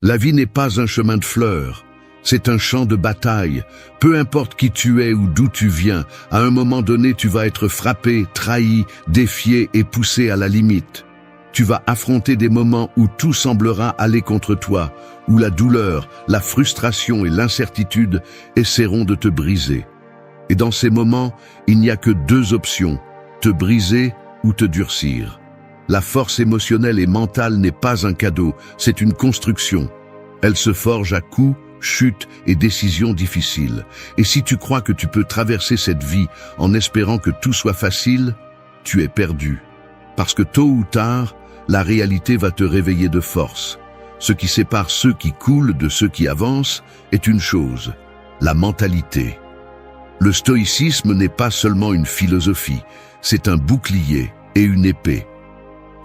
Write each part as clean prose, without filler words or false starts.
La vie n'est pas un chemin de fleurs, c'est un champ de bataille. Peu importe qui tu es ou d'où tu viens, à un moment donné tu vas être frappé, trahi, défié et poussé à la limite. Tu vas affronter des moments où tout semblera aller contre toi, où la douleur, la frustration et l'incertitude essaieront de te briser. Et dans ces moments, il n'y a que deux options, te briser ou te durcir. La force émotionnelle et mentale n'est pas un cadeau, c'est une construction. Elle se forge à coups, chutes et décisions difficiles. Et si tu crois que tu peux traverser cette vie en espérant que tout soit facile, tu es perdu. Parce que tôt ou tard, la réalité va te réveiller de force. Ce qui sépare ceux qui coulent de ceux qui avancent est une chose, la mentalité. Le stoïcisme n'est pas seulement une philosophie, c'est un bouclier et une épée.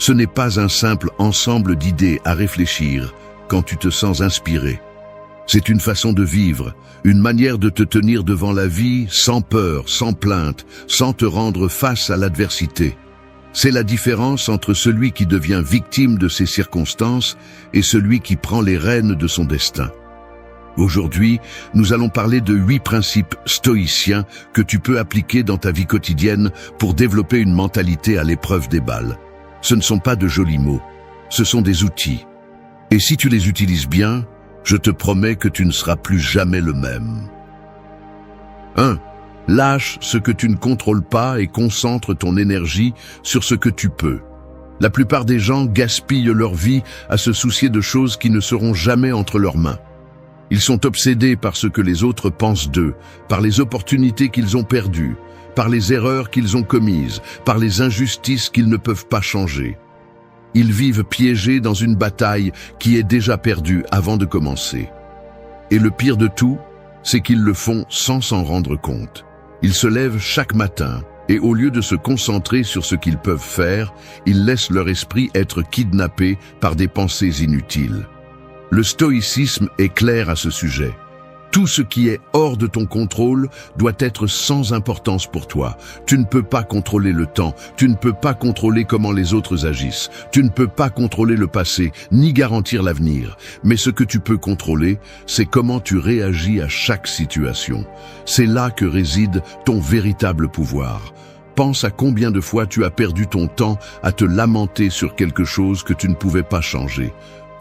Ce n'est pas un simple ensemble d'idées à réfléchir quand tu te sens inspiré. C'est une façon de vivre, une manière de te tenir devant la vie sans peur, sans plainte, sans te rendre face à l'adversité. C'est la différence entre celui qui devient victime de ses circonstances et celui qui prend les rênes de son destin. Aujourd'hui, nous allons parler de 8 principes stoïciens que tu peux appliquer dans ta vie quotidienne pour développer une mentalité à l'épreuve des balles. Ce ne sont pas de jolis mots, ce sont des outils. Et si tu les utilises bien, je te promets que tu ne seras plus jamais le même. 1. Lâche ce que tu ne contrôles pas et concentre ton énergie sur ce que tu peux. La plupart des gens gaspillent leur vie à se soucier de choses qui ne seront jamais entre leurs mains. Ils sont obsédés par ce que les autres pensent d'eux, par les opportunités qu'ils ont perdues, par les erreurs qu'ils ont commises, par les injustices qu'ils ne peuvent pas changer. Ils vivent piégés dans une bataille qui est déjà perdue avant de commencer. Et le pire de tout, c'est qu'ils le font sans s'en rendre compte. Ils se lèvent chaque matin et au lieu de se concentrer sur ce qu'ils peuvent faire, ils laissent leur esprit être kidnappé par des pensées inutiles. Le stoïcisme est clair à ce sujet. Tout ce qui est hors de ton contrôle doit être sans importance pour toi. Tu ne peux pas contrôler le temps, tu ne peux pas contrôler comment les autres agissent, tu ne peux pas contrôler le passé, ni garantir l'avenir. Mais ce que tu peux contrôler, c'est comment tu réagis à chaque situation. C'est là que réside ton véritable pouvoir. Pense à combien de fois tu as perdu ton temps à te lamenter sur quelque chose que tu ne pouvais pas changer.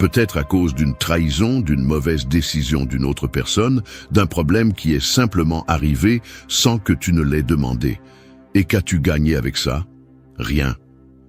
Peut-être à cause d'une trahison, d'une mauvaise décision d'une autre personne, d'un problème qui est simplement arrivé sans que tu ne l'aies demandé. Et qu'as-tu gagné avec ça? Rien.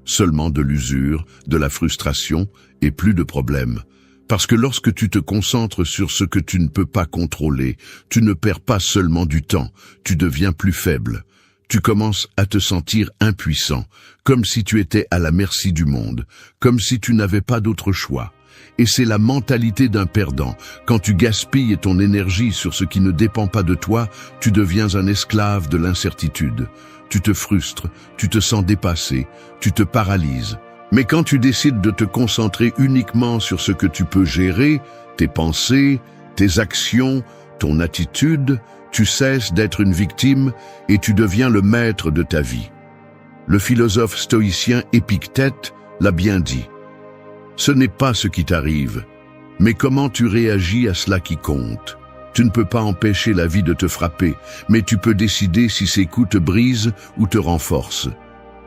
Seulement de l'usure, de la frustration et plus de problèmes. Parce que lorsque tu te concentres sur ce que tu ne peux pas contrôler, tu ne perds pas seulement du temps, tu deviens plus faible. Tu commences à te sentir impuissant, comme si tu étais à la merci du monde, comme si tu n'avais pas d'autre choix. Et c'est la mentalité d'un perdant. Quand tu gaspilles ton énergie sur ce qui ne dépend pas de toi, tu deviens un esclave de l'incertitude. Tu te frustres, tu te sens dépassé, tu te paralyses. Mais quand tu décides de te concentrer uniquement sur ce que tu peux gérer, tes pensées, tes actions, ton attitude, tu cesses d'être une victime et tu deviens le maître de ta vie. Le philosophe stoïcien Épictète l'a bien dit. Ce n'est pas ce qui t'arrive, mais comment tu réagis à cela qui compte. Tu ne peux pas empêcher la vie de te frapper, mais tu peux décider si ces coups te brisent ou te renforcent.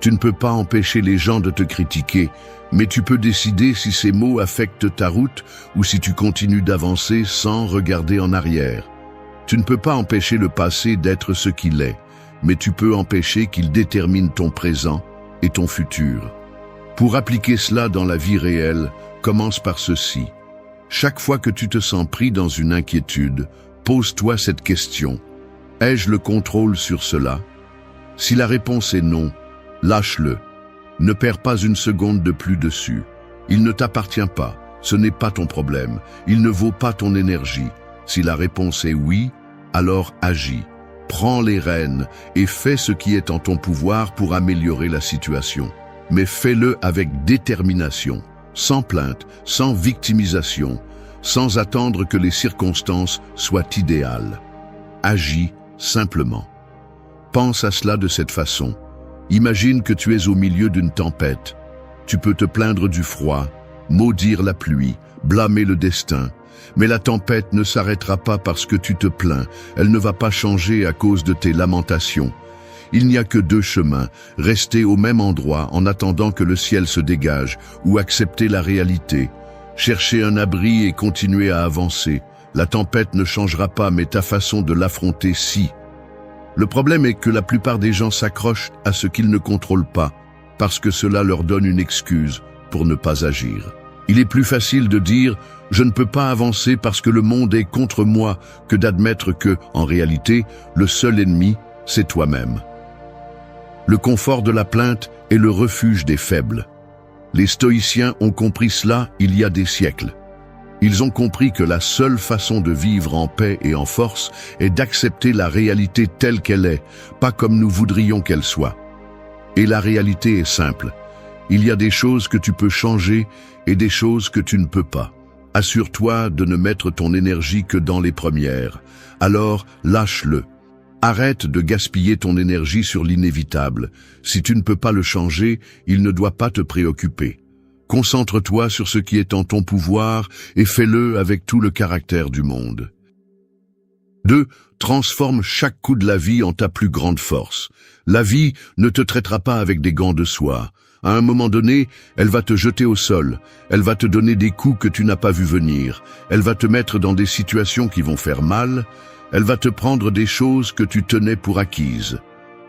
Tu ne peux pas empêcher les gens de te critiquer, mais tu peux décider si ces mots affectent ta route ou si tu continues d'avancer sans regarder en arrière. Tu ne peux pas empêcher le passé d'être ce qu'il est, mais tu peux empêcher qu'il détermine ton présent et ton futur. Pour appliquer cela dans la vie réelle, commence par ceci. Chaque fois que tu te sens pris dans une inquiétude, pose-toi cette question. Ai-je le contrôle sur cela? Si la réponse est non, lâche-le. Ne perds pas une seconde de plus dessus. Il ne t'appartient pas, ce n'est pas ton problème, il ne vaut pas ton énergie. Si la réponse est oui, alors agis. Prends les rênes et fais ce qui est en ton pouvoir pour améliorer la situation. Mais fais-le avec détermination, sans plainte, sans victimisation, sans attendre que les circonstances soient idéales. Agis simplement. Pense à cela de cette façon. Imagine que tu es au milieu d'une tempête. Tu peux te plaindre du froid, maudire la pluie, blâmer le destin. Mais la tempête ne s'arrêtera pas parce que tu te plains, elle ne va pas changer à cause de tes lamentations. Il n'y a que deux chemins, rester au même endroit en attendant que le ciel se dégage, ou accepter la réalité. Chercher un abri et continuer à avancer. La tempête ne changera pas, mais ta façon de l'affronter si. Le problème est que la plupart des gens s'accrochent à ce qu'ils ne contrôlent pas, parce que cela leur donne une excuse pour ne pas agir. Il est plus facile de dire « je ne peux pas avancer parce que le monde est contre moi » que d'admettre que, en réalité, le seul ennemi, c'est toi-même. Le confort de la plainte est le refuge des faibles. Les stoïciens ont compris cela il y a des siècles. Ils ont compris que la seule façon de vivre en paix et en force est d'accepter la réalité telle qu'elle est, pas comme nous voudrions qu'elle soit. Et la réalité est simple. Il y a des choses que tu peux changer et des choses que tu ne peux pas. Assure-toi de ne mettre ton énergie que dans les premières. Alors, lâche-le. Arrête de gaspiller ton énergie sur l'inévitable. Si tu ne peux pas le changer, il ne doit pas te préoccuper. Concentre-toi sur ce qui est en ton pouvoir et fais-le avec tout le caractère du monde. 2. Transforme chaque coup de la vie en ta plus grande force. La vie ne te traitera pas avec des gants de soie. À un moment donné, elle va te jeter au sol. Elle va te donner des coups que tu n'as pas vus venir. Elle va te mettre dans des situations qui vont faire mal. Elle va te prendre des choses que tu tenais pour acquises.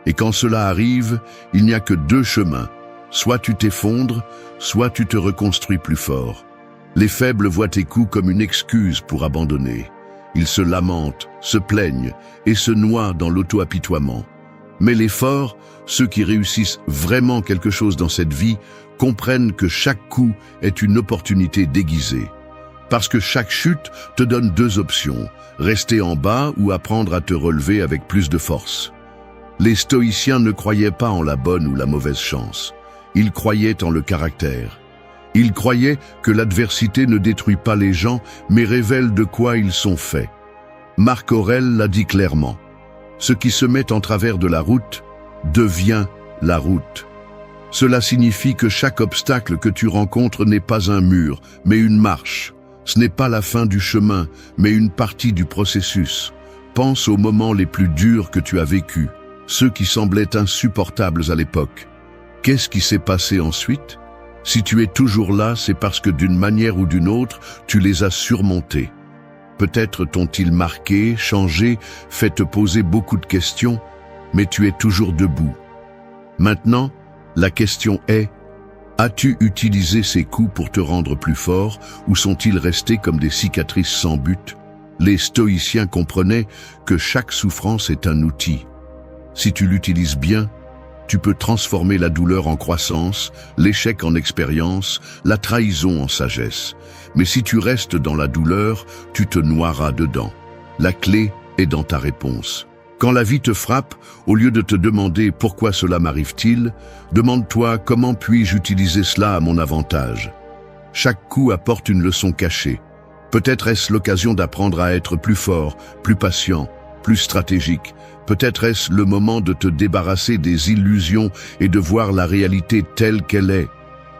Et quand cela arrive, il n'y a que deux chemins. Soit tu t'effondres, soit tu te reconstruis plus fort. Les faibles voient tes coups comme une excuse pour abandonner. Ils se lamentent, se plaignent et se noient dans l'auto-apitoiement. Mais les forts, ceux qui réussissent vraiment quelque chose dans cette vie, comprennent que chaque coup est une opportunité déguisée. Parce que chaque chute te donne deux options, rester en bas ou apprendre à te relever avec plus de force. Les stoïciens ne croyaient pas en la bonne ou la mauvaise chance. Ils croyaient en le caractère. Ils croyaient que l'adversité ne détruit pas les gens, mais révèle de quoi ils sont faits. Marc Aurèle l'a dit clairement. Ce qui se met en travers de la route devient la route. Cela signifie que chaque obstacle que tu rencontres n'est pas un mur, mais une marche. Ce n'est pas la fin du chemin, mais une partie du processus. Pense aux moments les plus durs que tu as vécus, ceux qui semblaient insupportables à l'époque. Qu'est-ce qui s'est passé ensuite? Si tu es toujours là, c'est parce que d'une manière ou d'une autre, tu les as surmontés. Peut-être t'ont-ils marqué, changé, fait te poser beaucoup de questions, mais tu es toujours debout. Maintenant, la question est, as-tu utilisé ces coups pour te rendre plus fort ou sont-ils restés comme des cicatrices sans but? Les stoïciens comprenaient que chaque souffrance est un outil. Si tu l'utilises bien, tu peux transformer la douleur en croissance, l'échec en expérience, la trahison en sagesse. Mais si tu restes dans la douleur, tu te noieras dedans. La clé est dans ta réponse. Quand la vie te frappe, au lieu de te demander pourquoi cela m'arrive-t-il, demande-toi comment puis-je utiliser cela à mon avantage. Chaque coup apporte une leçon cachée. Peut-être est-ce l'occasion d'apprendre à être plus fort, plus patient, plus stratégique. Peut-être est-ce le moment de te débarrasser des illusions et de voir la réalité telle qu'elle est.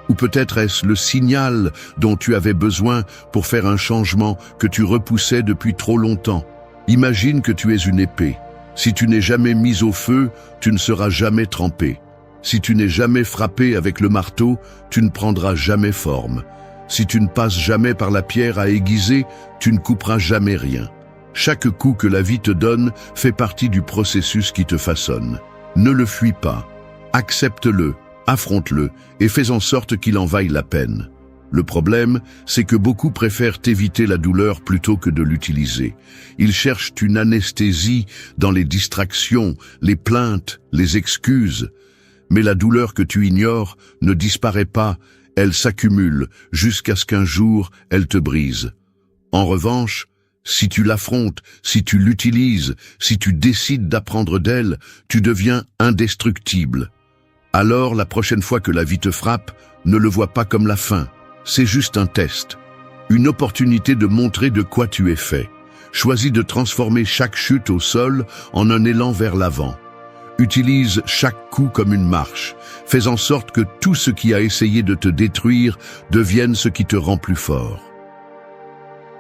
Ou peut-être est-ce le signal dont tu avais besoin pour faire un changement que tu repoussais depuis trop longtemps. Imagine que tu es une épée. Si tu n'es jamais mise au feu, tu ne seras jamais trempé. Si tu n'es jamais frappé avec le marteau, tu ne prendras jamais forme. Si tu ne passes jamais par la pierre à aiguiser, tu ne couperas jamais rien. Chaque coup que la vie te donne fait partie du processus qui te façonne. Ne le fuis pas. Accepte-le, affronte-le et fais en sorte qu'il en vaille la peine. Le problème, c'est que beaucoup préfèrent éviter la douleur plutôt que de l'utiliser. Ils cherchent une anesthésie dans les distractions, les plaintes, les excuses. Mais la douleur que tu ignores ne disparaît pas, elle s'accumule jusqu'à ce qu'un jour elle te brise. En revanche, si tu l'affrontes, si tu l'utilises, si tu décides d'apprendre d'elle, tu deviens indestructible. Alors, la prochaine fois que la vie te frappe, ne le vois pas comme la fin. C'est juste un test. Une opportunité de montrer de quoi tu es fait. Choisis de transformer chaque chute au sol en un élan vers l'avant. Utilise chaque coup comme une marche. Fais en sorte que tout ce qui a essayé de te détruire devienne ce qui te rend plus fort.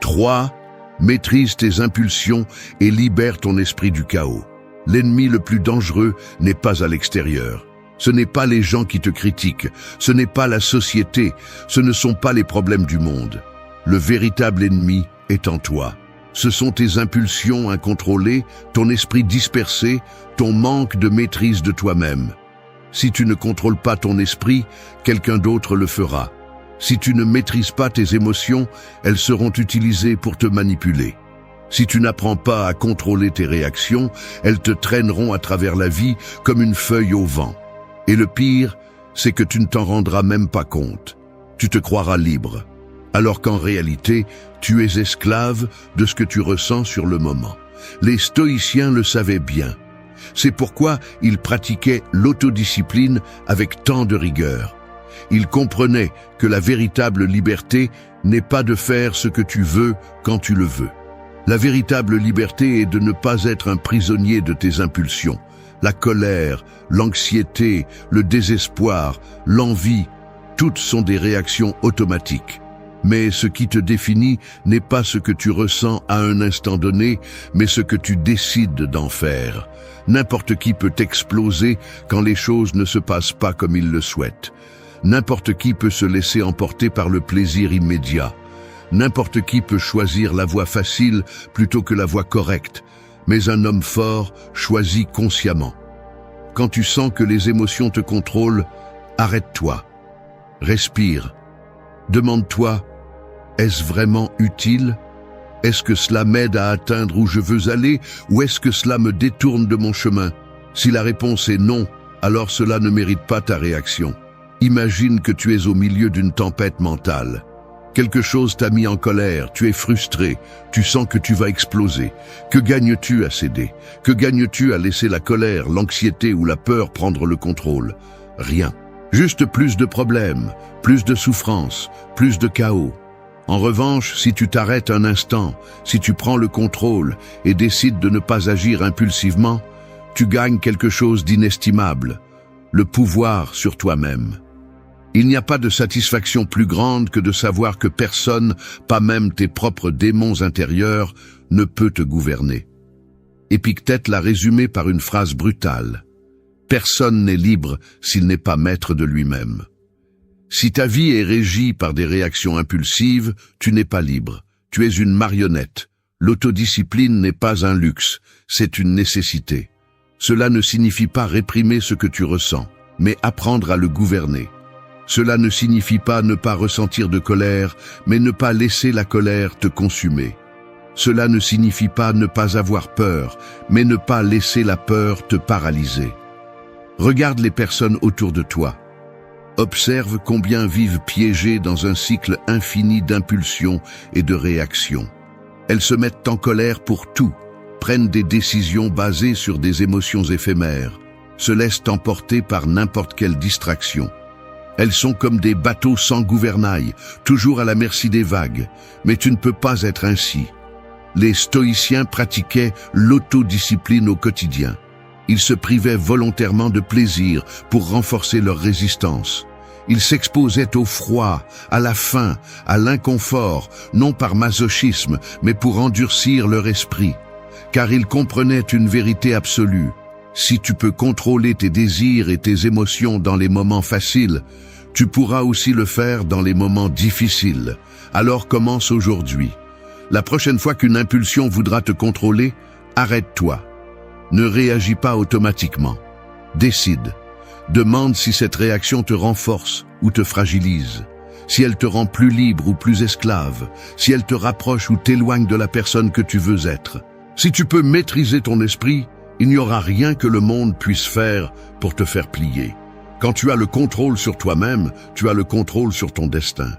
3. Maîtrise tes impulsions et libère ton esprit du chaos. L'ennemi le plus dangereux n'est pas à l'extérieur. Ce n'est pas les gens qui te critiquent, ce n'est pas la société, ce ne sont pas les problèmes du monde. Le véritable ennemi est en toi. Ce sont tes impulsions incontrôlées, ton esprit dispersé, ton manque de maîtrise de toi-même. Si tu ne contrôles pas ton esprit, quelqu'un d'autre le fera. Si tu ne maîtrises pas tes émotions, elles seront utilisées pour te manipuler. Si tu n'apprends pas à contrôler tes réactions, elles te traîneront à travers la vie comme une feuille au vent. Et le pire, c'est que tu ne t'en rendras même pas compte. Tu te croiras libre, alors qu'en réalité, tu es esclave de ce que tu ressens sur le moment. Les stoïciens le savaient bien. C'est pourquoi ils pratiquaient l'autodiscipline avec tant de rigueur. Ils comprenaient que la véritable liberté n'est pas de faire ce que tu veux quand tu le veux. La véritable liberté est de ne pas être un prisonnier de tes impulsions. La colère, l'anxiété, le désespoir, l'envie, toutes sont des réactions automatiques. Mais ce qui te définit n'est pas ce que tu ressens à un instant donné, mais ce que tu décides d'en faire. N'importe qui peut exploser quand les choses ne se passent pas comme il le souhaite. N'importe qui peut se laisser emporter par le plaisir immédiat. N'importe qui peut choisir la voie facile plutôt que la voie correcte. Mais un homme fort choisit consciemment. Quand tu sens que les émotions te contrôlent, arrête-toi. Respire. Demande-toi, est-ce vraiment utile? Est-ce que cela m'aide à atteindre où je veux aller ou est-ce que cela me détourne de mon chemin? Si la réponse est non, alors cela ne mérite pas ta réaction. Imagine que tu es au milieu d'une tempête mentale. Quelque chose t'a mis en colère, tu es frustré, tu sens que tu vas exploser. Que gagnes-tu à céder? Que gagnes-tu à laisser la colère, l'anxiété ou la peur prendre le contrôle? Rien. Juste plus de problèmes, plus de souffrances, plus de chaos. En revanche, si tu t'arrêtes un instant, si tu prends le contrôle et décides de ne pas agir impulsivement, tu gagnes quelque chose d'inestimable, le pouvoir sur toi-même. Il n'y a pas de satisfaction plus grande que de savoir que personne, pas même tes propres démons intérieurs, ne peut te gouverner. Épictète l'a résumé par une phrase brutale. Personne n'est libre s'il n'est pas maître de lui-même. Si ta vie est régie par des réactions impulsives, tu n'es pas libre. Tu es une marionnette. L'autodiscipline n'est pas un luxe, c'est une nécessité. Cela ne signifie pas réprimer ce que tu ressens, mais apprendre à le gouverner. Cela ne signifie pas ne pas ressentir de colère, mais ne pas laisser la colère te consumer. Cela ne signifie pas ne pas avoir peur, mais ne pas laisser la peur te paralyser. Regarde les personnes autour de toi. Observe combien vivent piégées dans un cycle infini d'impulsions et de réactions. Elles se mettent en colère pour tout, prennent des décisions basées sur des émotions éphémères, se laissent emporter par n'importe quelle distraction. Elles sont comme des bateaux sans gouvernail, toujours à la merci des vagues, mais tu ne peux pas être ainsi. Les stoïciens pratiquaient l'autodiscipline au quotidien. Ils se privaient volontairement de plaisir pour renforcer leur résistance. Ils s'exposaient au froid, à la faim, à l'inconfort, non par masochisme, mais pour endurcir leur esprit. Car ils comprenaient une vérité absolue. Si tu peux contrôler tes désirs et tes émotions dans les moments faciles, tu pourras aussi le faire dans les moments difficiles. Alors commence aujourd'hui. La prochaine fois qu'une impulsion voudra te contrôler, arrête-toi. Ne réagis pas automatiquement. Décide. Demande si cette réaction te renforce ou te fragilise, si elle te rend plus libre ou plus esclave, si elle te rapproche ou t'éloigne de la personne que tu veux être. Si tu peux maîtriser ton esprit, il n'y aura rien que le monde puisse faire pour te faire plier. Quand tu as le contrôle sur toi-même, tu as le contrôle sur ton destin.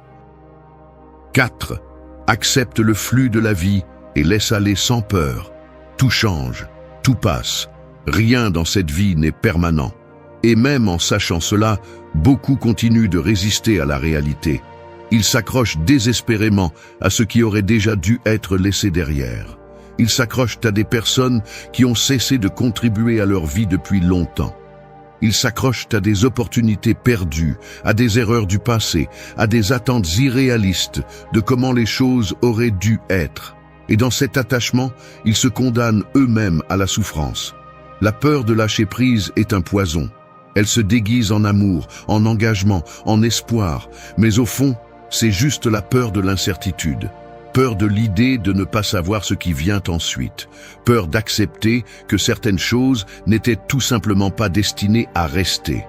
4. Accepte le flux de la vie et laisse aller sans peur. Tout change, tout passe. Rien dans cette vie n'est permanent. Et même en sachant cela, beaucoup continuent de résister à la réalité. Ils s'accrochent désespérément à ce qui aurait déjà dû être laissé derrière. Ils s'accrochent à des personnes qui ont cessé de contribuer à leur vie depuis longtemps. Ils s'accrochent à des opportunités perdues, à des erreurs du passé, à des attentes irréalistes de comment les choses auraient dû être. Et dans cet attachement, ils se condamnent eux-mêmes à la souffrance. La peur de lâcher prise est un poison. Elle se déguise en amour, en engagement, en espoir, mais au fond, c'est juste la peur de l'incertitude. Peur de l'idée de ne pas savoir ce qui vient ensuite. Peur d'accepter que certaines choses n'étaient tout simplement pas destinées à rester.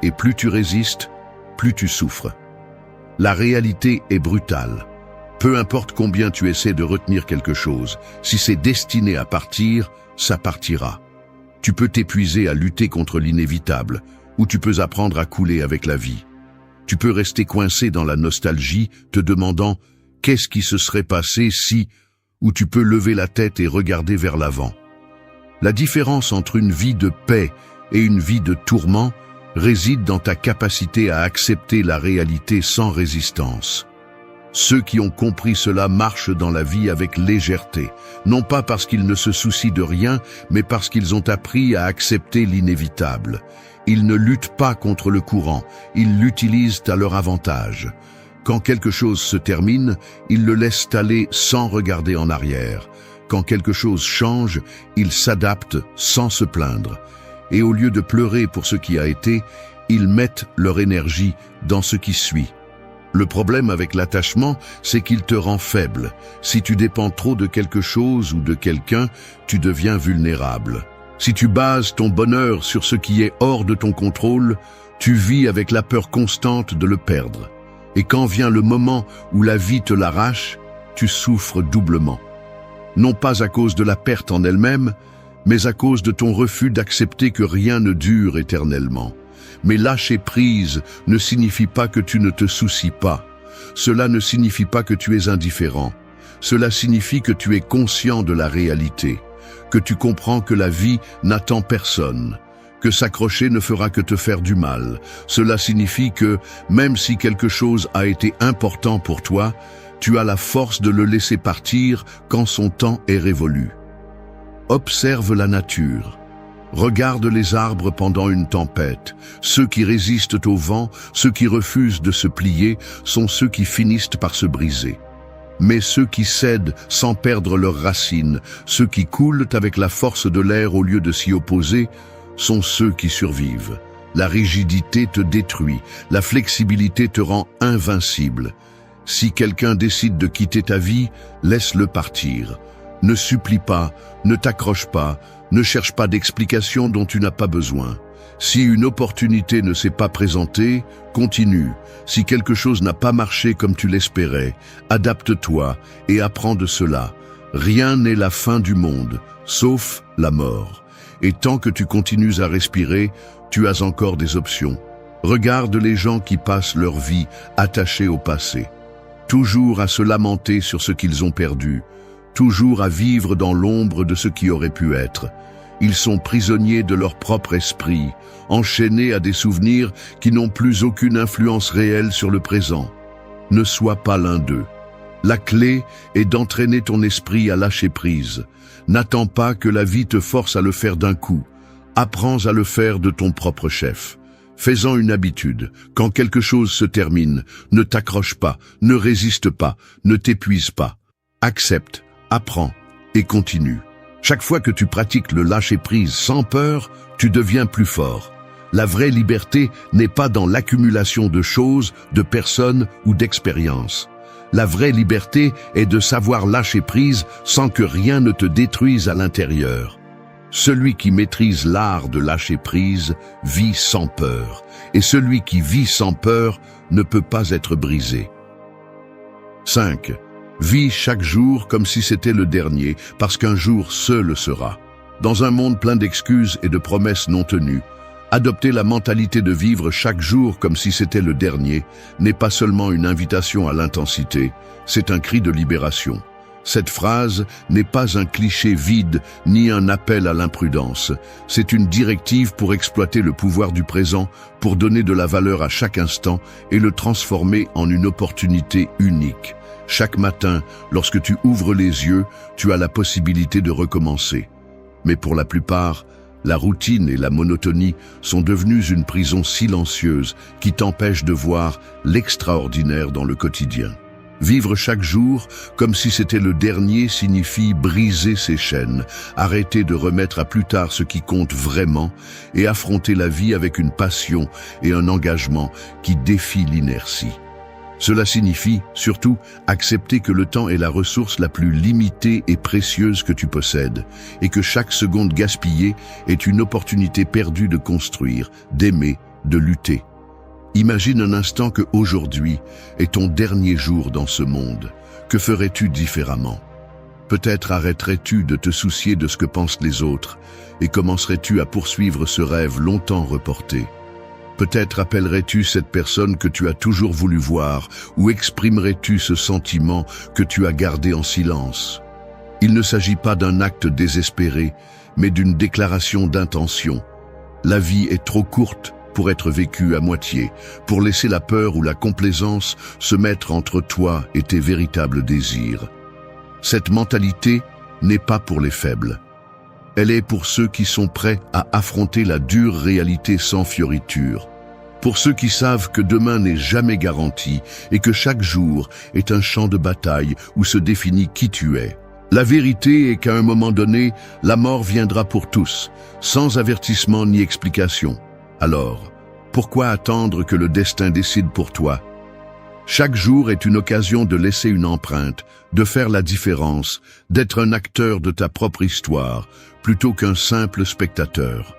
Et plus tu résistes, plus tu souffres. La réalité est brutale. Peu importe combien tu essaies de retenir quelque chose, si c'est destiné à partir, ça partira. Tu peux t'épuiser à lutter contre l'inévitable, ou tu peux apprendre à couler avec la vie. Tu peux rester coincé dans la nostalgie, te demandant « qu'est-ce qui se serait passé si ?» ou tu peux lever la tête et regarder vers l'avant. La différence entre une vie de paix et une vie de tourment réside dans ta capacité à accepter la réalité sans résistance. Ceux qui ont compris cela marchent dans la vie avec légèreté, non pas parce qu'ils ne se soucient de rien, mais parce qu'ils ont appris à accepter l'inévitable. Ils ne luttent pas contre le courant, ils l'utilisent à leur avantage. Quand quelque chose se termine, ils le laissent aller sans regarder en arrière. Quand quelque chose change, ils s'adaptent sans se plaindre. Et au lieu de pleurer pour ce qui a été, ils mettent leur énergie dans ce qui suit. Le problème avec l'attachement, c'est qu'il te rend faible. Si tu dépends trop de quelque chose ou de quelqu'un, tu deviens vulnérable. Si tu bases ton bonheur sur ce qui est hors de ton contrôle, tu vis avec la peur constante de le perdre. Et quand vient le moment où la vie te l'arrache, tu souffres doublement. Non pas à cause de la perte en elle-même, mais à cause de ton refus d'accepter que rien ne dure éternellement. Mais lâcher prise ne signifie pas que tu ne te soucies pas. Cela ne signifie pas que tu es indifférent. Cela signifie que tu es conscient de la réalité, que tu comprends que la vie n'attend personne, que s'accrocher ne fera que te faire du mal. Cela signifie que, même si quelque chose a été important pour toi, tu as la force de le laisser partir quand son temps est révolu. Observe la nature. Regarde les arbres pendant une tempête. Ceux qui résistent au vent, ceux qui refusent de se plier, sont ceux qui finissent par se briser. Mais ceux qui cèdent sans perdre leurs racines, ceux qui coulent avec la force de l'air au lieu de s'y opposer, sont ceux qui survivent. La rigidité te détruit, la flexibilité te rend invincible. Si quelqu'un décide de quitter ta vie, laisse-le partir. Ne supplie pas, ne t'accroche pas, ne cherche pas d'explications dont tu n'as pas besoin. Si une opportunité ne s'est pas présentée, continue. Si quelque chose n'a pas marché comme tu l'espérais, adapte-toi et apprends de cela. Rien n'est la fin du monde, sauf la mort. Et tant que tu continues à respirer, tu as encore des options. Regarde les gens qui passent leur vie attachés au passé, toujours à se lamenter sur ce qu'ils ont perdu, toujours à vivre dans l'ombre de ce qui aurait pu être. Ils sont prisonniers de leur propre esprit, enchaînés à des souvenirs qui n'ont plus aucune influence réelle sur le présent. Ne sois pas l'un d'eux. La clé est d'entraîner ton esprit à lâcher prise. N'attends pas que la vie te force à le faire d'un coup. Apprends à le faire de ton propre chef. Fais-en une habitude. Quand quelque chose se termine, ne t'accroche pas, ne résiste pas, ne t'épuise pas. Accepte, apprends et continue. Chaque fois que tu pratiques le lâcher-prise sans peur, tu deviens plus fort. La vraie liberté n'est pas dans l'accumulation de choses, de personnes ou d'expériences. La vraie liberté est de savoir lâcher prise sans que rien ne te détruise à l'intérieur. Celui qui maîtrise l'art de lâcher prise vit sans peur, et celui qui vit sans peur ne peut pas être brisé. 5. Vis chaque jour comme si c'était le dernier, parce qu'un jour seul le sera. Dans un monde plein d'excuses et de promesses non tenues, adopter la mentalité de vivre chaque jour comme si c'était le dernier n'est pas seulement une invitation à l'intensité, c'est un cri de libération. Cette phrase n'est pas un cliché vide ni un appel à l'imprudence. C'est une directive pour exploiter le pouvoir du présent, pour donner de la valeur à chaque instant et le transformer en une opportunité unique. Chaque matin, lorsque tu ouvres les yeux, tu as la possibilité de recommencer. Mais pour la plupart, La routine et la monotonie sont devenues une prison silencieuse qui t'empêche de voir l'extraordinaire dans le quotidien. Vivre chaque jour comme si c'était le dernier signifie briser ses chaînes, arrêter de remettre à plus tard ce qui compte vraiment et affronter la vie avec une passion et un engagement qui défient l'inertie. Cela signifie, surtout, accepter que le temps est la ressource la plus limitée et précieuse que tu possèdes, et que chaque seconde gaspillée est une opportunité perdue de construire, d'aimer, de lutter. Imagine un instant que aujourd'hui est ton dernier jour dans ce monde. Que ferais-tu différemment? Peut-être arrêterais-tu de te soucier de ce que pensent les autres et commencerais-tu à poursuivre ce rêve longtemps reporté. Peut-être appellerais-tu cette personne que tu as toujours voulu voir ou exprimerais-tu ce sentiment que tu as gardé en silence. Il ne s'agit pas d'un acte désespéré, mais d'une déclaration d'intention. La vie est trop courte pour être vécue à moitié, pour laisser la peur ou la complaisance se mettre entre toi et tes véritables désirs. Cette mentalité n'est pas pour les faibles. Elle est pour ceux qui sont prêts à affronter la dure réalité sans fioriture. Pour ceux qui savent que demain n'est jamais garanti et que chaque jour est un champ de bataille où se définit qui tu es. La vérité est qu'à un moment donné, la mort viendra pour tous, sans avertissement ni explication. Alors, pourquoi attendre que le destin décide pour toi? Chaque jour est une occasion de laisser une empreinte, de faire la différence, d'être un acteur de ta propre histoire, plutôt qu'un simple spectateur.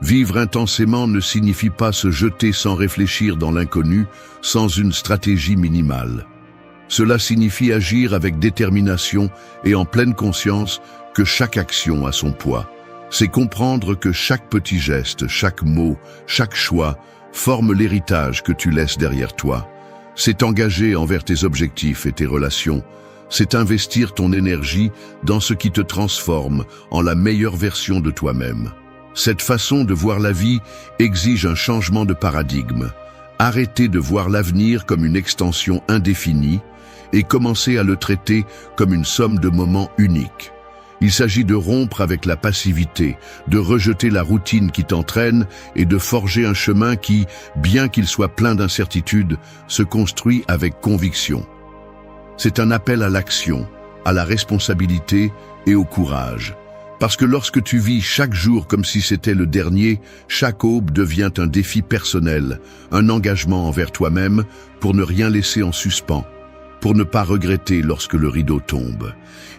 Vivre intensément ne signifie pas se jeter sans réfléchir dans l'inconnu, sans une stratégie minimale. Cela signifie agir avec détermination et en pleine conscience que chaque action a son poids. C'est comprendre que chaque petit geste, chaque mot, chaque choix forme l'héritage que tu laisses derrière toi. C'est engager envers tes objectifs et tes relations. C'est investir ton énergie dans ce qui te transforme en la meilleure version de toi-même. Cette façon de voir la vie exige un changement de paradigme. Arrêter de voir l'avenir comme une extension indéfinie et commencer à le traiter comme une somme de moments uniques. Il s'agit de rompre avec la passivité, de rejeter la routine qui t'entraîne et de forger un chemin qui, bien qu'il soit plein d'incertitudes, se construit avec conviction. C'est un appel à l'action, à la responsabilité et au courage. Parce que lorsque tu vis chaque jour comme si c'était le dernier, chaque aube devient un défi personnel, un engagement envers toi-même pour ne rien laisser en suspens, pour ne pas regretter lorsque le rideau tombe.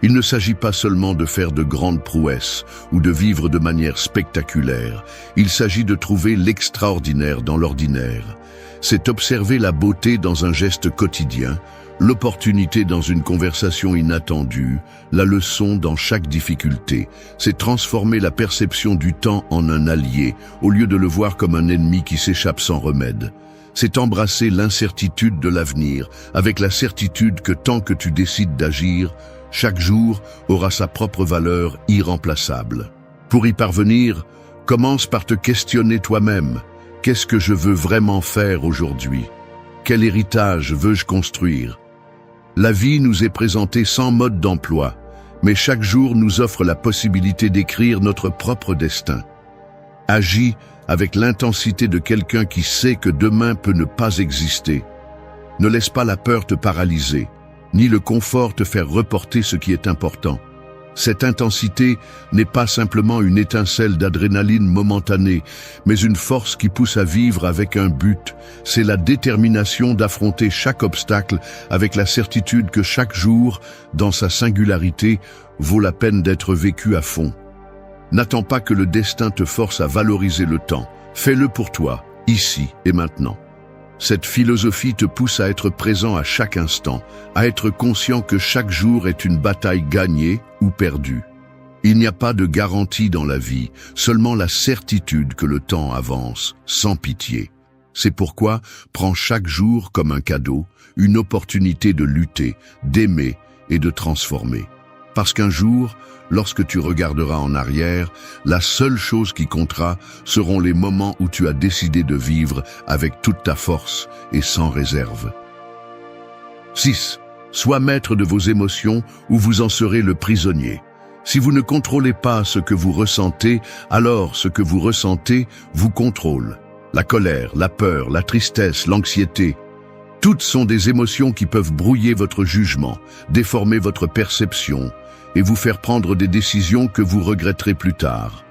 Il ne s'agit pas seulement de faire de grandes prouesses ou de vivre de manière spectaculaire, il s'agit de trouver l'extraordinaire dans l'ordinaire. C'est observer la beauté dans un geste quotidien, l'opportunité dans une conversation inattendue, la leçon dans chaque difficulté. C'est transformer la perception du temps en un allié, au lieu de le voir comme un ennemi qui s'échappe sans remède. C'est embrasser l'incertitude de l'avenir, avec la certitude que tant que tu décides d'agir, chaque jour aura sa propre valeur irremplaçable. Pour y parvenir, commence par te questionner toi-même. Qu'est-ce que je veux vraiment faire aujourd'hui? Quel héritage veux-je construire? La vie nous est présentée sans mode d'emploi, mais chaque jour nous offre la possibilité d'écrire notre propre destin. Agis avec l'intensité de quelqu'un qui sait que demain peut ne pas exister. Ne laisse pas la peur te paralyser, ni le confort te faire reporter ce qui est important. Cette intensité n'est pas simplement une étincelle d'adrénaline momentanée, mais une force qui pousse à vivre avec un but. C'est la détermination d'affronter chaque obstacle avec la certitude que chaque jour, dans sa singularité, vaut la peine d'être vécu à fond. N'attends pas que le destin te force à valoriser le temps. Fais-le pour toi, ici et maintenant. Cette philosophie te pousse à être présent à chaque instant, à être conscient que chaque jour est une bataille gagnée ou perdue. Il n'y a pas de garantie dans la vie, seulement la certitude que le temps avance, sans pitié. C'est pourquoi prends chaque jour comme un cadeau, une opportunité de lutter, d'aimer et de transformer. Parce qu'un jour, lorsque tu regarderas en arrière, la seule chose qui comptera seront les moments où tu as décidé de vivre avec toute ta force et sans réserve. 6. Sois maître de vos émotions ou vous en serez le prisonnier. Si vous ne contrôlez pas ce que vous ressentez, alors ce que vous ressentez vous contrôle. La colère, la peur, la tristesse, l'anxiété, toutes sont des émotions qui peuvent brouiller votre jugement, déformer votre perception et vous faire prendre des décisions que vous regretterez plus tard.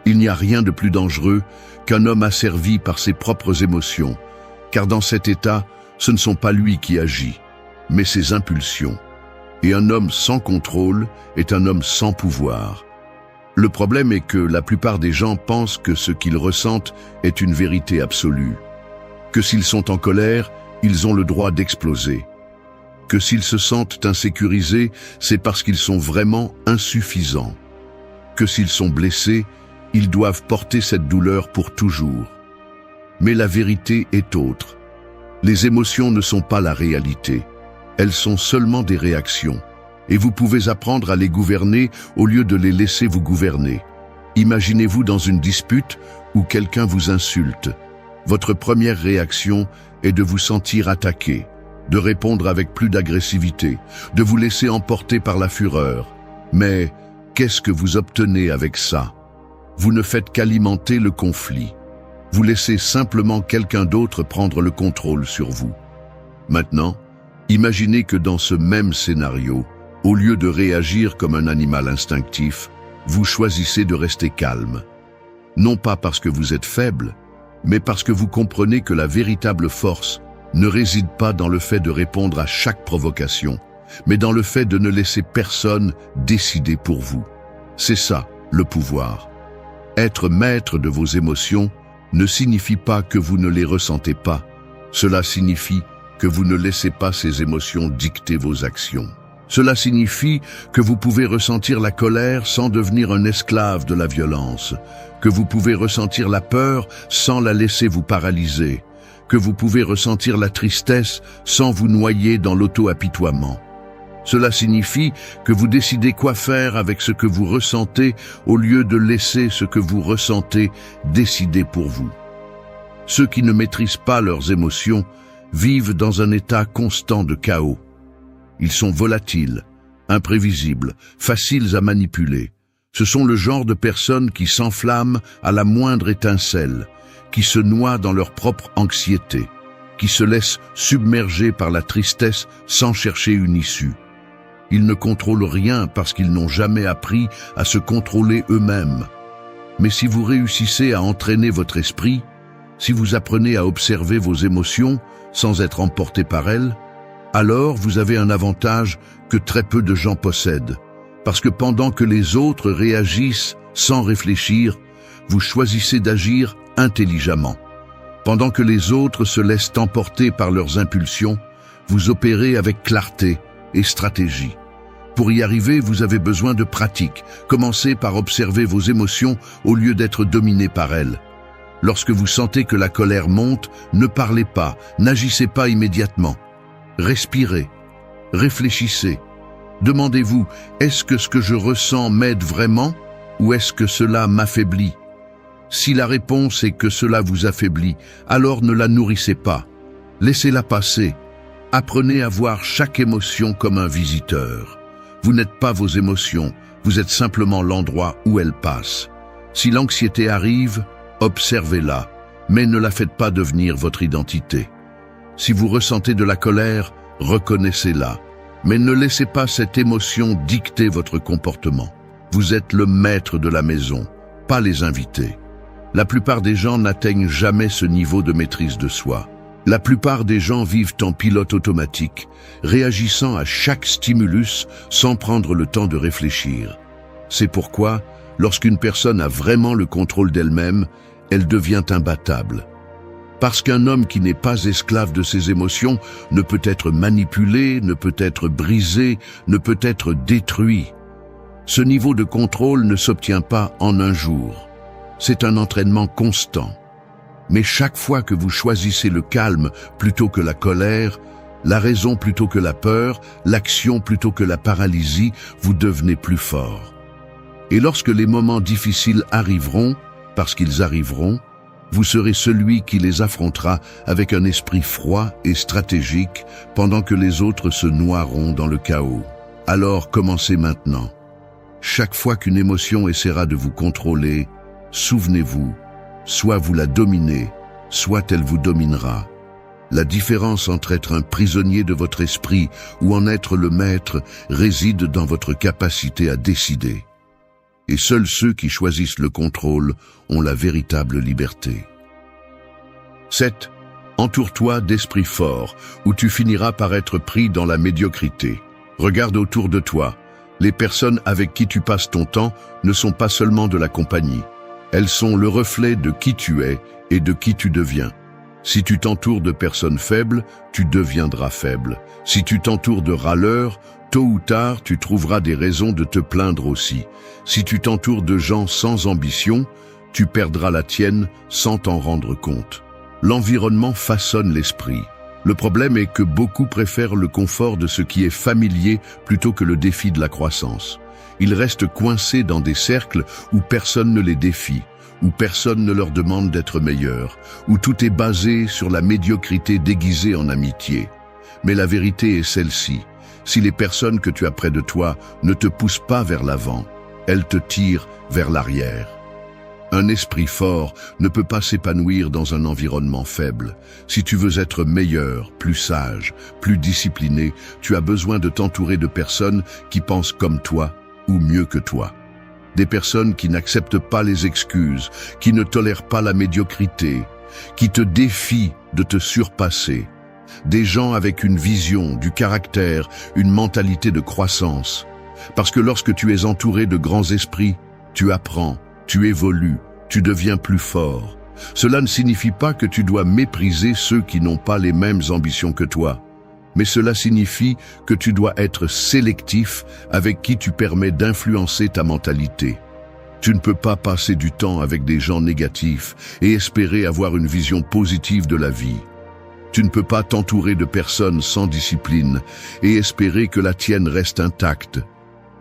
Il n'y a rien de plus dangereux qu'un homme asservi par ses propres émotions, car dans cet état, ce ne sont pas lui qui agit, mais ses impulsions. Et un homme sans contrôle est un homme sans pouvoir. Le problème est que la plupart des gens pensent que ce qu'ils ressentent est une vérité absolue. Que s'ils sont en colère, ils ont le droit d'exploser. Que s'ils se sentent insécurisés, c'est parce qu'ils sont vraiment insuffisants. Que s'ils sont blessés, ils doivent porter cette douleur pour toujours. Mais la vérité est autre. Les émotions ne sont pas la réalité. Elles sont seulement des réactions. Et vous pouvez apprendre à les gouverner au lieu de les laisser vous gouverner. Imaginez-vous dans une dispute où quelqu'un vous insulte. Votre première réaction est de vous sentir attaqué, de répondre avec plus d'agressivité, de vous laisser emporter par la fureur. Mais qu'est-ce que vous obtenez avec ça? Vous ne faites qu'alimenter le conflit. Vous laissez simplement quelqu'un d'autre prendre le contrôle sur vous. Maintenant, imaginez que dans ce même scénario, au lieu de réagir comme un animal instinctif, vous choisissez de rester calme. Non pas parce que vous êtes faible, mais parce que vous comprenez que la véritable force ne réside pas dans le fait de répondre à chaque provocation, mais dans le fait de ne laisser personne décider pour vous. C'est ça, le pouvoir. Être maître de vos émotions ne signifie pas que vous ne les ressentez pas. Cela signifie que vous ne laissez pas ces émotions dicter vos actions. Cela signifie que vous pouvez ressentir la colère sans devenir un esclave de la violence, que vous pouvez ressentir la peur sans la laisser vous paralyser, que vous pouvez ressentir la tristesse sans vous noyer dans l'auto-apitoiement. Cela signifie que vous décidez quoi faire avec ce que vous ressentez au lieu de laisser ce que vous ressentez décider pour vous. Ceux qui ne maîtrisent pas leurs émotions vivent dans un état constant de chaos. Ils sont volatiles, imprévisibles, faciles à manipuler. Ce sont le genre de personnes qui s'enflamment à la moindre étincelle, qui se noient dans leur propre anxiété, qui se laissent submerger par la tristesse sans chercher une issue. Ils ne contrôlent rien parce qu'ils n'ont jamais appris à se contrôler eux-mêmes. Mais si vous réussissez à entraîner votre esprit, si vous apprenez à observer vos émotions sans être emporté par elles, alors vous avez un avantage que très peu de gens possèdent. Parce que pendant que les autres réagissent sans réfléchir, vous choisissez d'agir intelligemment. Pendant que les autres se laissent emporter par leurs impulsions, vous opérez avec clarté et stratégie. Pour y arriver, vous avez besoin de pratique. Commencez par observer vos émotions au lieu d'être dominé par elles. Lorsque vous sentez que la colère monte, ne parlez pas, n'agissez pas immédiatement. Respirez, réfléchissez. Demandez-vous, est-ce que ce que je ressens m'aide vraiment ou est-ce que cela m'affaiblit? Si la réponse est que cela vous affaiblit, alors ne la nourrissez pas. Laissez-la passer. Apprenez à voir chaque émotion comme un visiteur. Vous n'êtes pas vos émotions, vous êtes simplement l'endroit où elles passent. Si l'anxiété arrive, observez-la, mais ne la faites pas devenir votre identité. Si vous ressentez de la colère, reconnaissez-la, mais ne laissez pas cette émotion dicter votre comportement. Vous êtes le maître de la maison, pas les invités. La plupart des gens n'atteignent jamais ce niveau de maîtrise de soi. La plupart des gens vivent en pilote automatique, réagissant à chaque stimulus sans prendre le temps de réfléchir. C'est pourquoi, lorsqu'une personne a vraiment le contrôle d'elle-même, elle devient imbattable. Parce qu'un homme qui n'est pas esclave de ses émotions ne peut être manipulé, ne peut être brisé, ne peut être détruit. Ce niveau de contrôle ne s'obtient pas en un jour. C'est un entraînement constant. Mais chaque fois que vous choisissez le calme plutôt que la colère, la raison plutôt que la peur, l'action plutôt que la paralysie, vous devenez plus fort. Et lorsque les moments difficiles arriveront, parce qu'ils arriveront, vous serez celui qui les affrontera avec un esprit froid et stratégique pendant que les autres se noieront dans le chaos. Alors commencez maintenant. Chaque fois qu'une émotion essaiera de vous contrôler, souvenez-vous, soit vous la dominez, soit elle vous dominera. La différence entre être un prisonnier de votre esprit ou en être le maître réside dans votre capacité à décider. Et seuls ceux qui choisissent le contrôle ont la véritable liberté. 7. Entoure-toi d'esprits forts, où tu finiras par être pris dans la médiocrité. Regarde autour de toi. Les personnes avec qui tu passes ton temps ne sont pas seulement de la compagnie. Elles sont le reflet de qui tu es et de qui tu deviens. Si tu t'entoures de personnes faibles, tu deviendras faible. Si tu t'entoures de râleurs, tôt ou tard, tu trouveras des raisons de te plaindre aussi. Si tu t'entoures de gens sans ambition, tu perdras la tienne sans t'en rendre compte. L'environnement façonne l'esprit. Le problème est que beaucoup préfèrent le confort de ce qui est familier plutôt que le défi de la croissance. Ils restent coincés dans des cercles où personne ne les défie, où personne ne leur demande d'être meilleurs, où tout est basé sur la médiocrité déguisée en amitié. Mais la vérité est celle-ci. Si les personnes que tu as près de toi ne te poussent pas vers l'avant, elles te tirent vers l'arrière. Un esprit fort ne peut pas s'épanouir dans un environnement faible. Si tu veux être meilleur, plus sage, plus discipliné, tu as besoin de t'entourer de personnes qui pensent comme toi ou mieux que toi. Des personnes qui n'acceptent pas les excuses, qui ne tolèrent pas la médiocrité, qui te défient de te surpasser. Des gens avec une vision, du caractère, une mentalité de croissance. Parce que lorsque tu es entouré de grands esprits, tu apprends, tu évolues, tu deviens plus fort. Cela ne signifie pas que tu dois mépriser ceux qui n'ont pas les mêmes ambitions que toi. Mais cela signifie que tu dois être sélectif avec qui tu permets d'influencer ta mentalité. Tu ne peux pas passer du temps avec des gens négatifs et espérer avoir une vision positive de la vie. Tu ne peux pas t'entourer de personnes sans discipline et espérer que la tienne reste intacte.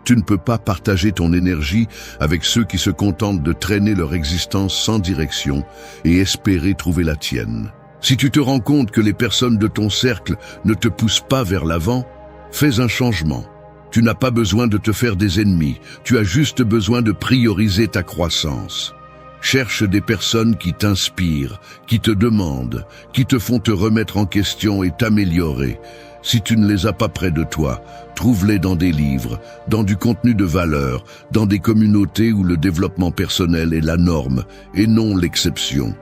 Tu ne peux pas partager ton énergie avec ceux qui se contentent de traîner leur existence sans direction et espérer trouver la tienne. Si tu te rends compte que les personnes de ton cercle ne te poussent pas vers l'avant, fais un changement. Tu n'as pas besoin de te faire des ennemis, tu as juste besoin de prioriser ta croissance. Cherche des personnes qui t'inspirent, qui te demandent, qui te font te remettre en question et t'améliorer. Si tu ne les as pas près de toi, trouve-les dans des livres, dans du contenu de valeur, dans des communautés où le développement personnel est la norme et non l'exception.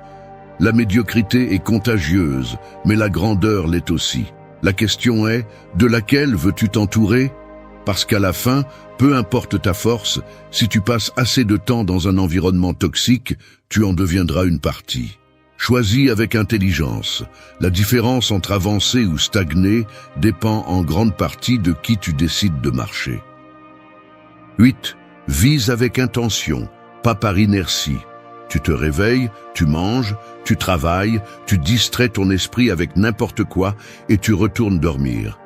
La médiocrité est contagieuse, mais la grandeur l'est aussi. La question est, de laquelle veux-tu t'entourer? Parce qu'à la fin, peu importe ta force, si tu passes assez de temps dans un environnement toxique, tu en deviendras une partie. Choisis avec intelligence. La différence entre avancer ou stagner dépend en grande partie de qui tu décides de marcher. 8. Vise avec intention, pas par inertie. Tu te réveilles, tu manges, tu travailles, tu distrais ton esprit avec n'importe quoi et tu retournes dormir.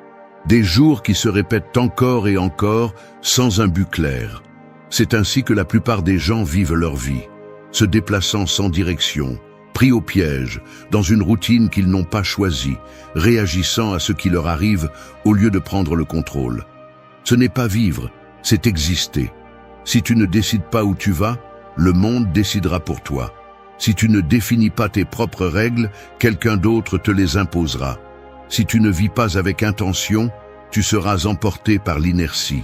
Des jours qui se répètent encore et encore sans un but clair. C'est ainsi que la plupart des gens vivent leur vie, se déplaçant sans direction, pris au piège, dans une routine qu'ils n'ont pas choisie, réagissant à ce qui leur arrive au lieu de prendre le contrôle. Ce n'est pas vivre, c'est exister. Si tu ne décides pas où tu vas, le monde décidera pour toi. Si tu ne définis pas tes propres règles, quelqu'un d'autre te les imposera. Si tu ne vis pas avec intention, tu seras emporté par l'inertie.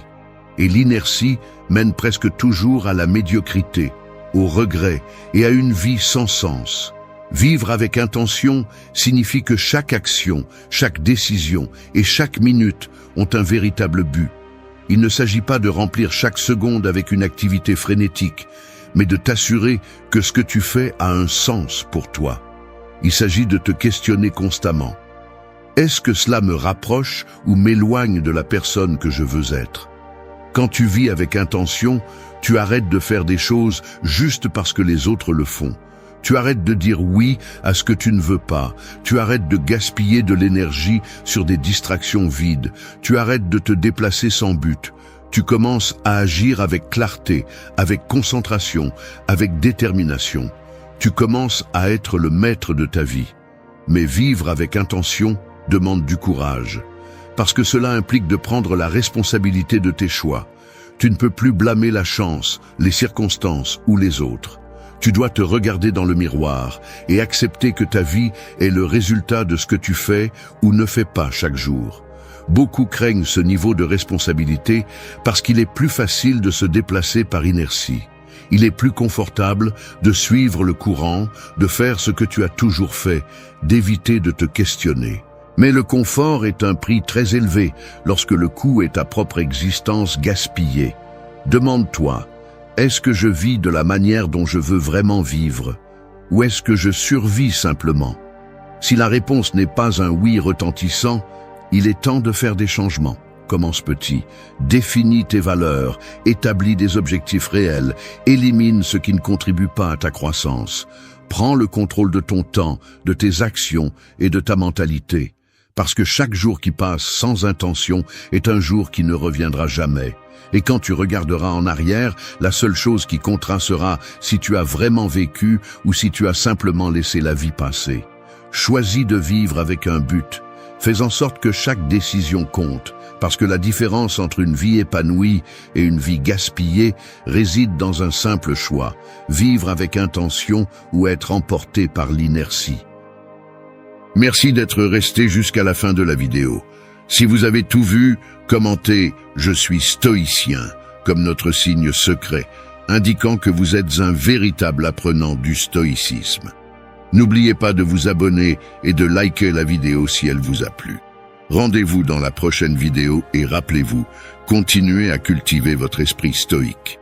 Et l'inertie mène presque toujours à la médiocrité, au regret et à une vie sans sens. Vivre avec intention signifie que chaque action, chaque décision et chaque minute ont un véritable but. Il ne s'agit pas de remplir chaque seconde avec une activité frénétique, mais de t'assurer que ce que tu fais a un sens pour toi. Il s'agit de te questionner constamment. Est-ce que cela me rapproche ou m'éloigne de la personne que je veux être? Quand tu vis avec intention, tu arrêtes de faire des choses juste parce que les autres le font. Tu arrêtes de dire oui à ce que tu ne veux pas. Tu arrêtes de gaspiller de l'énergie sur des distractions vides. Tu arrêtes de te déplacer sans but. Tu commences à agir avec clarté, avec concentration, avec détermination. Tu commences à être le maître de ta vie. Mais vivre avec intention demande du courage. Parce que cela implique de prendre la responsabilité de tes choix. Tu ne peux plus blâmer la chance, les circonstances ou les autres. Tu dois te regarder dans le miroir et accepter que ta vie est le résultat de ce que tu fais ou ne fais pas chaque jour. Beaucoup craignent ce niveau de responsabilité parce qu'il est plus facile de se déplacer par inertie. Il est plus confortable de suivre le courant, de faire ce que tu as toujours fait, d'éviter de te questionner. Mais le confort est un prix très élevé lorsque le coût est ta propre existence gaspillée. Demande-toi, est-ce que je vis de la manière dont je veux vraiment vivre? Ou est-ce que je survis simplement? Si la réponse n'est pas un oui retentissant, il est temps de faire des changements. Commence petit, définis tes valeurs, établis des objectifs réels, élimine ce qui ne contribue pas à ta croissance. Prends le contrôle de ton temps, de tes actions et de ta mentalité. Parce que chaque jour qui passe sans intention est un jour qui ne reviendra jamais. Et quand tu regarderas en arrière, la seule chose qui comptera sera si tu as vraiment vécu ou si tu as simplement laissé la vie passer. Choisis de vivre avec un but. Fais en sorte que chaque décision compte, parce que la différence entre une vie épanouie et une vie gaspillée réside dans un simple choix, vivre avec intention ou être emporté par l'inertie. Merci d'être resté jusqu'à la fin de la vidéo. Si vous avez tout vu, commentez « Je suis stoïcien » comme notre signe secret, indiquant que vous êtes un véritable apprenant du stoïcisme. N'oubliez pas de vous abonner et de liker la vidéo si elle vous a plu. Rendez-vous dans la prochaine vidéo et rappelez-vous, continuez à cultiver votre esprit stoïque.